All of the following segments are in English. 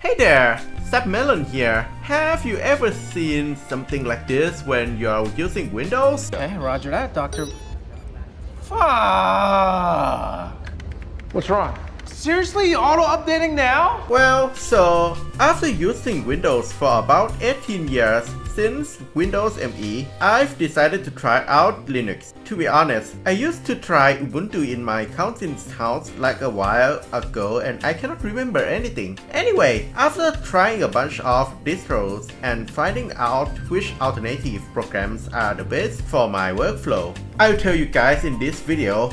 Hey there, Melon here. Have you ever seen something like this when you're using Windows? Okay, roger that, Doctor. Fuck! What's wrong? Seriously, auto-updating now? Well, so after using Windows for about 18 years since Windows ME, I've decided to try out Linux. To be honest, I used to try Ubuntu in my cousin's house like a while ago and I cannot remember anything. Anyway, after trying a bunch of distros and finding out which alternative programs are the best for my workflow, I'll tell you guys in this video.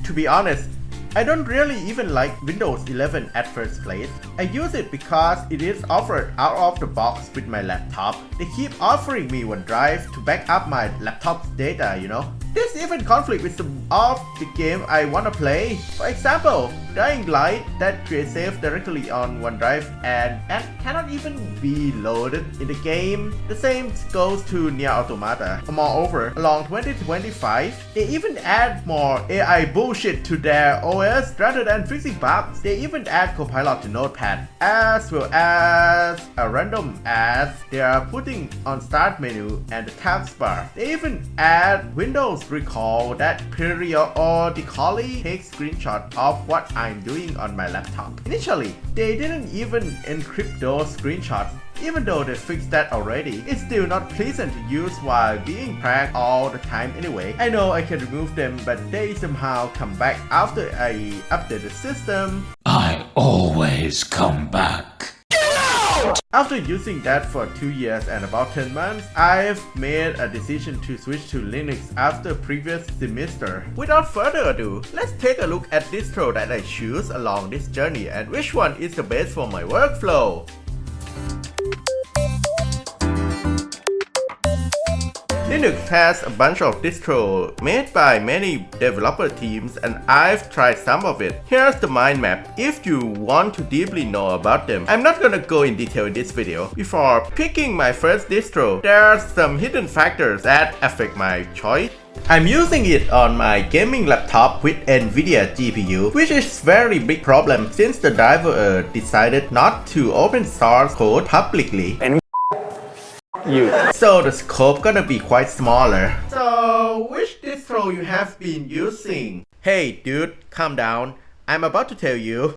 To be honest, I don't really even like Windows 11 at first place. I use it because it is offered out of the box with my laptop. They keep offering me OneDrive to back up my laptop's data, you know. This even conflict with some of the game I wanna play. For example, Dying Light that creates save directly on OneDrive and cannot even be loaded in the game. The same goes to Nier Automata. Moreover, along 2025, they even add more AI bullshit to their OS rather than fixing bugs. They even add Copilot to Notepad, as well as a random ads they are putting on start menu and the taskbar. They even add Windows Recall that periodically takes screenshots of what I'm doing on my laptop. Initially, they didn't even encrypt those screenshots. Even though they fixed that already, it's still not pleasant to use while being pranked all the time anyway. I know I can remove them, but they somehow come back after I update the system. I always come back. After using that for 2 years and about 10 months, I've made a decision to switch to Linux after previous semester. Without further ado, let's take a look at distro that I choose along this journey and which one is the best for my workflow. Linux has a bunch of distros made by many developer teams and I've tried some of it. Here's the mind map if you want to deeply know about them. I'm not gonna go in detail in this video. Before picking my first distro, there are some hidden factors that affect my choice. I'm using it on my gaming laptop with NVIDIA GPU, which is very big problem since the driver decided not to open source code publicly. So the scope gonna be quite smaller. So which distro you have been using? Hey dude, calm down. I'm about to tell you.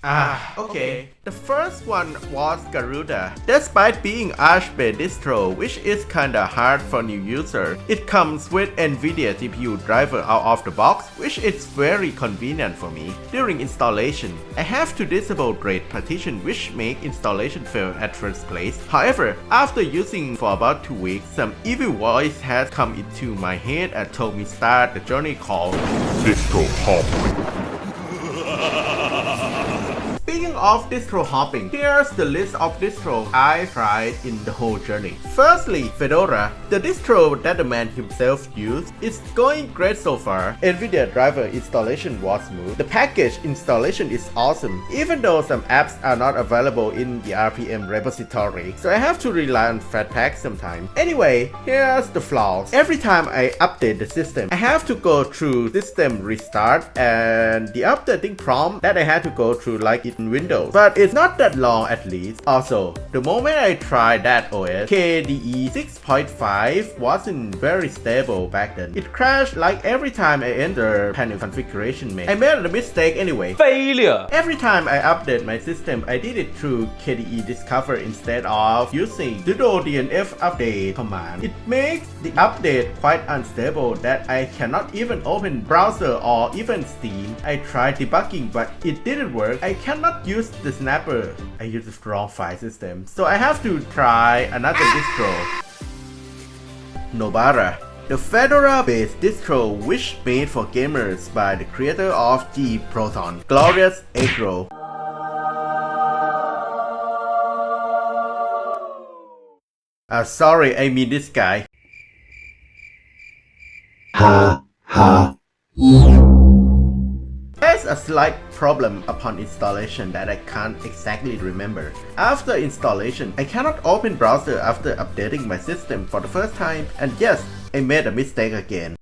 Okay. The first one was Garuda. Despite being Arch-based distro, which is kinda hard for new users, it comes with NVIDIA GPU driver out of the box, which is very convenient for me. During installation, I have to disable RAID partition, which make installation fail at first place. However, after using for about 2 weeks, some evil voice has come into my head and told me start the journey called Distrohopping. Speaking of Distrohopping, here's the list of distros I've tried in the whole journey. Firstly, Fedora, the distro that the man himself used, is going great so far. NVIDIA driver installation was smooth. The package installation is awesome, even though some apps are not available in the RPM repository, so I have to rely on Flatpak sometimes. Anyway, here's the flaws. Every time I update the system, I have to go through system restart and the updating prompt that I had to go through like in Windows, but it's not that long at least. Also, the moment I tried that OS, KDE 6.5 wasn't very stable back then. It crashed like every time I enter panel configuration menu. I made a mistake anyway. Failure! Every time I update my system, I did it through KDE Discover instead of using sudo DNF update command. It makes the update quite unstable that I cannot even open browser or even Steam. I tried debugging but it didn't work. I cannot use the snapper. I used the wrong file system. So I have to try another distro. Nobara, the Fedora-based distro which made for gamers by the creator of G Proton, Glorious Agro. Sorry, I mean this guy. There's a slight problem upon installation that I can't exactly remember. After installation, I cannot open browser after updating my system for the first time, and yes, I made a mistake again.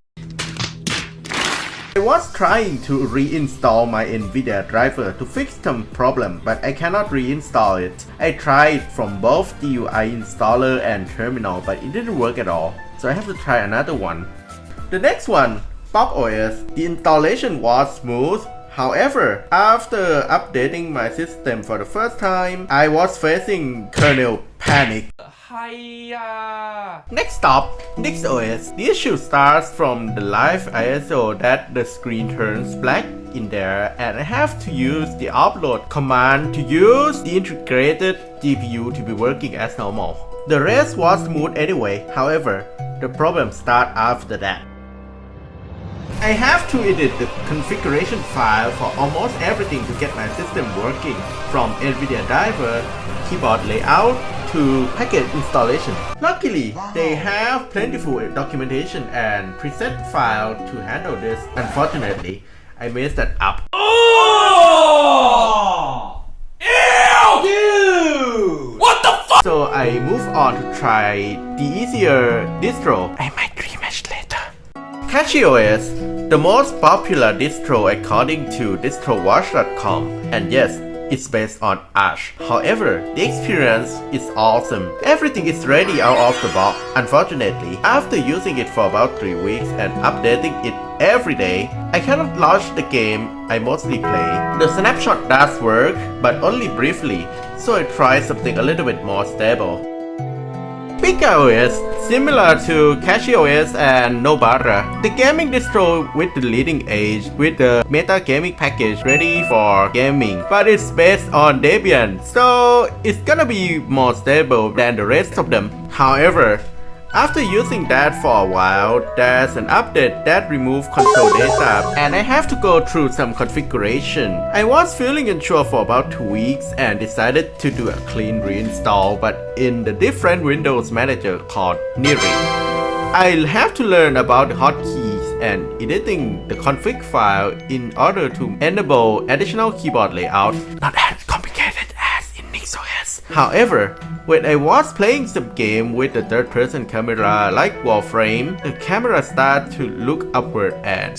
I was trying to reinstall my NVIDIA driver to fix some problem, but I cannot reinstall it. I tried from both DUI installer and terminal, but it didn't work at all. So I have to try another one. The next one, Pop OS. The installation was smooth. However, after updating my system for the first time, I was facing kernel panic. Next up, NixOS. The issue starts from the live ISO that the screen turns black in there, and I have to use the upload command to use the integrated GPU to be working as normal. The rest was smooth anyway. However, the problem starts after that. I have to edit the configuration file for almost everything to get my system working, from NVIDIA driver, keyboard layout, to package installation. Luckily, they have plentiful documentation and preset file to handle this. Unfortunately, I messed that up. Oh! Ew! Dude! What the fuck? So I move on to try the easier distro. I might rematch later. CHUNITHM, the most popular distro according to Distrohopping, and yes, it's based on Arch. However, the experience is awesome. Everything is ready out of the box. Unfortunately, after using it for about 3 weeks and updating it every day, I cannot launch the game I mostly play. The snapshot does work, but only briefly, so I tried something a little bit more stable. PikaOS, similar to CHUNITHM and Nobara, the gaming distro with the leading edge with the meta gaming package ready for gaming, but it's based on Debian, so it's gonna be more stable than the rest of them. However, after using that for a while, there's an update that removes console data, and I have to go through some configuration. I was feeling unsure for about 2 weeks and decided to do a clean reinstall, but in the different Windows manager called Wuthering. I'll have to learn about the hotkeys and editing the config file in order to enable additional keyboard layout, not as complicated as in NixOS. However, when I was playing some game with the third-person camera like Wuthering, the camera started to look upward and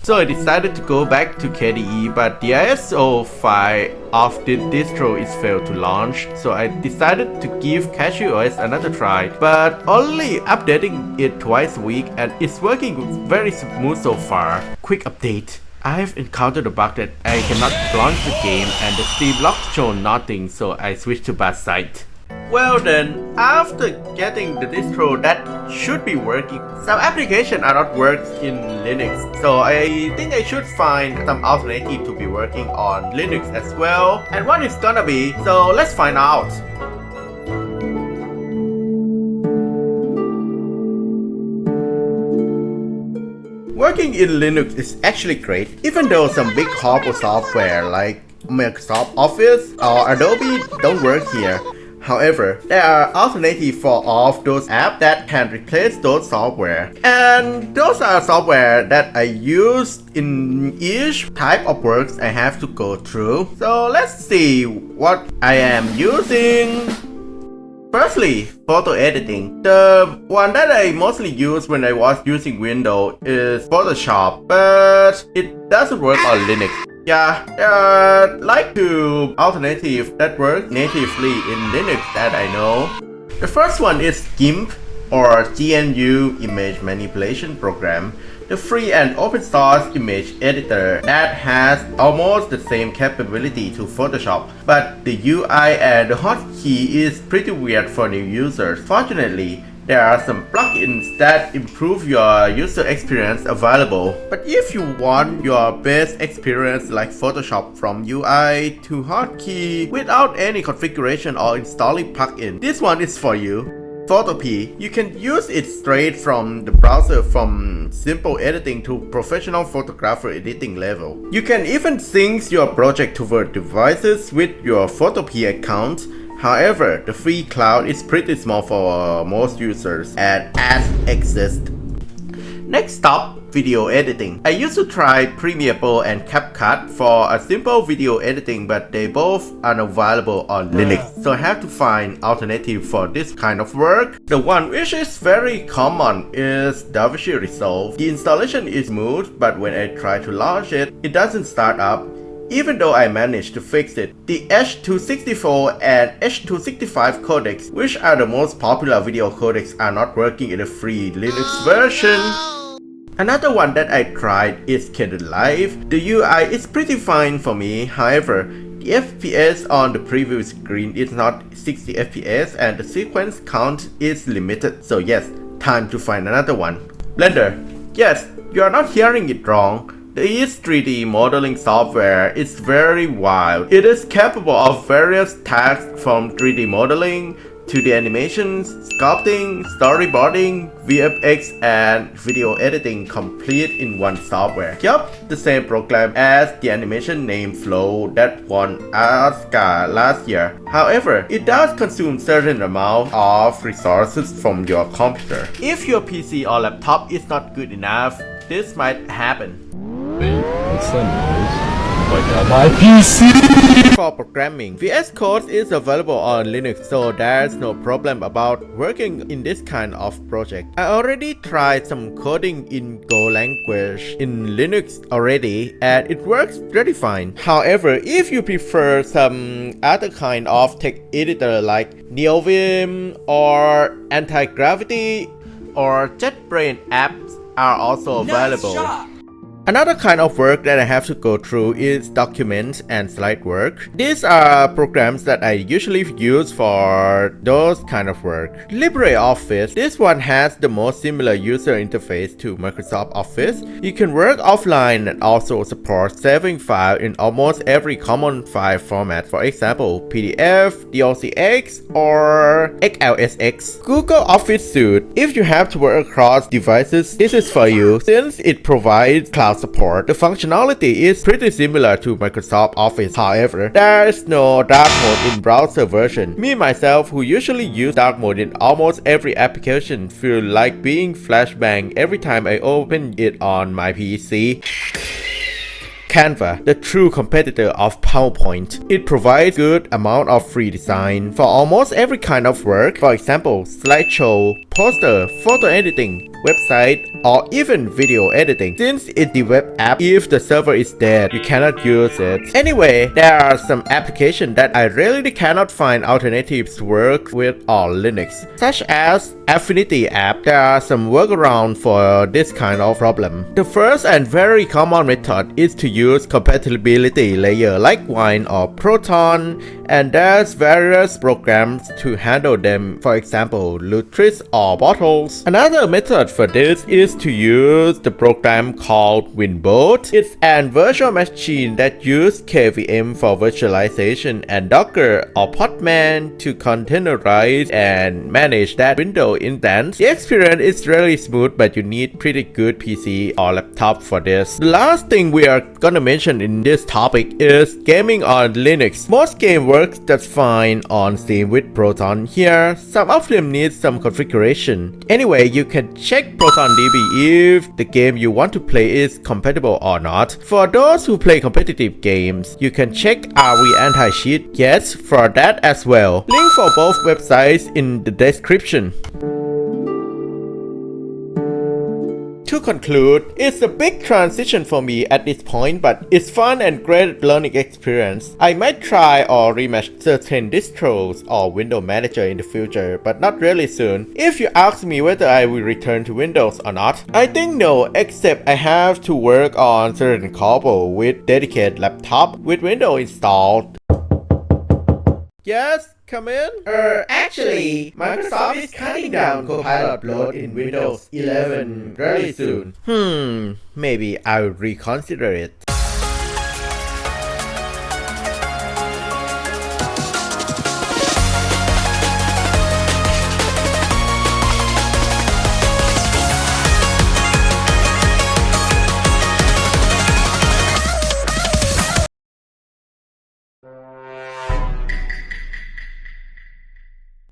so I decided to go back to KDE, but the ISO file of the distro is failed to launch, so I decided to give CHUNITHM another try, but only updating it twice a week, and it's working very smooth so far. Quick update. I've encountered a bug that I cannot launch the game and the Steam lock show nothing, so I switched to bad site. Well then, after getting the distro that should be working, some applications are not working in Linux, so I think I should find some alternative to be working on Linux as well. And what it's gonna be, so let's find out. Working in Linux is actually great, even though some big corporate software like Microsoft Office or Adobe don't work here. However, there are alternatives for all of those apps that can replace those software. And those are software that I use in each type of works I have to go through. So let's see what I am using. Firstly, photo editing. The one that I mostly use when I was using Windows is Photoshop, but it doesn't work on Linux. Yeah, there are like 2 alternatives that work natively in Linux that I know. The first one is GIMP, or GNU Image Manipulation Program, the free and open source image editor that has almost the same capability to Photoshop, but the UI and the hotkey is pretty weird for new users. Fortunately, there are some plugins that improve your user experience available. But if you want your best experience like Photoshop from UI to hotkey without any configuration or installing plugin, this one is for you. Photopea. You can use it straight from the browser from simple editing to professional photographer editing level. You can even sync your project to your devices with your Photopea account. However, the free cloud is pretty small for most users and as exist. Next up, video editing. I used to try Premiere Pro and CapCut for a simple video editing, but they both are unavailable on Linux, so I have to find alternative for this kind of work. The one which is very common is DaVinci Resolve. The installation is smooth, but when I try to launch it, it doesn't start up, even though I managed to fix it. The H.264 and H.265 codecs, which are the most popular video codecs, are not working in the free Linux version. Another one that I tried is CHUNITHM VERSE. The UI is pretty fine for me, however, the FPS on the preview screen is not 60 FPS and the sequence count is limited, so yes, time to find another one. Blender. Yes, you are not hearing it wrong. This 3D modeling software is very wild. It is capable of various tasks from 3D modeling to the animations, sculpting, storyboarding, VFX and video editing complete in one software. Yup, the same program as the animation named Flow that won Oscar last year. However, it does consume certain amount of resources from your computer. If your PC or laptop is not good enough, this might happen. What's that noise? My PC! For programming, VS Code is available on Linux, so there's no problem about working in this kind of project. I already tried some coding in Go language in Linux already, and it works pretty fine. However, if you prefer some other kind of text editor like NeoVim or Anti-Gravity or JetBrains apps are also available. Nice shot. Another kind of work that I have to go through is document and slide work. These are programs that I usually use for those kind of work. LibreOffice, this one has the most similar user interface to Microsoft Office. You can work offline and also support saving file in almost every common file format, for example PDF, DOCX or XLSX. Google Office Suite, if you have to work across devices, this is for you since it provides cloud support. The functionality is pretty similar to Microsoft Office. However, there is no dark mode in browser version. Me myself, who usually use dark mode in almost every application, feel like being flashbang every time I open it on my PC. Canva, the true competitor of PowerPoint. It provides good amount of free design for almost every kind of work, for example, slideshow, poster, photo editing, website, or even video editing. Since it's the web app, if the server is dead, you cannot use it. Anyway, there are some applications that I really cannot find alternatives to work with on Linux, such as Affinity app. There are some workarounds for this kind of problem. The first and very common method is to use compatibility layer like Wine or Proton, and there's various programs to handle them, for example Lutris or Bottles. Another method for this is to use the program called Winboard. It's an virtual machine that uses KVM for virtualization and Docker or Podman to containerize and manage that Windows instance. The experience is really smooth, but you need pretty good PC or laptop for this. The last thing we are gonna mention in this topic is gaming on Linux. Most game works just fine on Steam with Proton. Here, some of them need some configuration. Anyway, you can check ProtonDB if the game you want to play is compatible or not. For those who play competitive games, you can check RV Anti-Cheat Yes for that as well. Link for both websites in the description. To conclude, it's a big transition for me at this point, but it's fun and great learning experience. I might try or rematch certain distros or window manager in the future, but not really soon. If you ask me whether I will return to Windows or not, I think no, except I have to work on certain combo with dedicated laptop with Windows installed. Yes? Come in? Actually, Microsoft is cutting down Copilot load in Windows 11 very soon. Maybe I'll reconsider it.